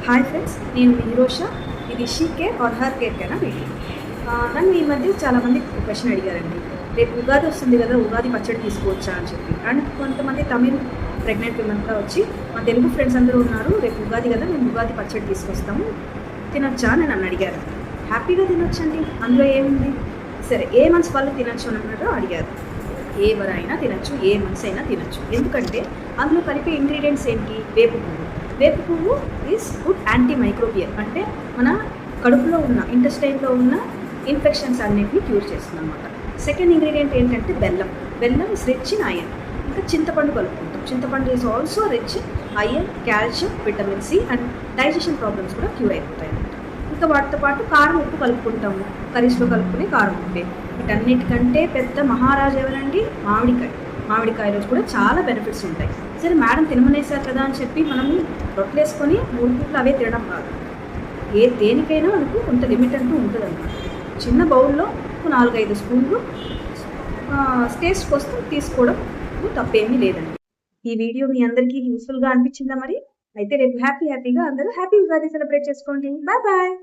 Hi friends, నేను మీ హీరోషా. ఇది she care or her care కైనా వీడియో. నన్ను ఈ మధ్య చాలామంది క్వశ్చన్ అడిగారండి. రేపు ఉగాది వస్తుంది కదా, ఉగాది పచ్చడి తీసుకోవచ్చా అని చెప్పి. అండ్ కొంతమంది తమిళ్ ప్రెగ్నెంట్ విమెన్గా వచ్చి మా తెలుగు ఫ్రెండ్స్ అందరూ ఉన్నారు, రేపు ఉగాది కదా మేము ఉగాది పచ్చడి తీసుకొస్తాము, తినొచ్చా అని నన్ను అడిగారు. హ్యాపీగా తినొచ్చండి, అందులో ఏముంది. సరే, ఏ మంత్స్ వాళ్ళు తినొచ్చు అని అన్నట్టు అడిగారు. ఎవరైనా తినచ్చు, ఏ మంత్స్ అయినా తినచ్చు. ఎందుకంటే అందులో కలిపే ఇంగ్రీడియంట్స్ ఏంటి? వేపు పువ్వు. వేపు పువ్వు ఈజ్ గుడ్ యాంటీ మైక్రోబియల్, అంటే మన కడుపులో ఉన్న ఇంటెస్టైన్లో ఉన్న ఇన్ఫెక్షన్స్ అన్నింటినీ క్యూర్ చేస్తుంది అనమాట. సెకండ్ ఇంగ్రీడియంట్ ఏంటంటే బెల్లం. బెల్లం ఇస్ రిచ్ ఇన్ ఐరన్. ఇంకా చింతపండు కలుపుకుంటాం. Chintapandu is also rich in iron, calcium, vitamin C and digestion problems కూడా క్యూర్ అయిపోతాయి అన్నమాట. ఇంకా వాటితో పాటు కారం ఉప్పు కలుపుకుంటాము, కర్రీస్లో కలుపుకునే కారం ఉప్పే. వీటన్నిటికంటే పెద్ద మహారాజు ఎవరండి? మామిడికాయ. మామిడికాయలో కూడా చాలా బెనిఫిట్స్ ఉంటాయి. సరే మేడం తినమనేసారు కదా అని చెప్పి మనం రొట్టెలేసుకొని 3 పూట్లు అవే తినడం కాదు. దేనికైనా మనకు కొంత లిమిట్ అంటూ ఉంటుంది అన్నమాట. చిన్న బౌల్లో 4-5 స్పూన్లు టేస్ట్ కోసం తీసుకోవడం తప్పేమీ లేదండి. ఈ వీడియో మీ అందరికీ యూస్ఫుల్గా అనిపించిందా మరి? అయితే రేపు హ్యాపీగా అందరూ హ్యాపీ ఉగాది సెలబ్రేట్ చేసుకోండి. Bye bye.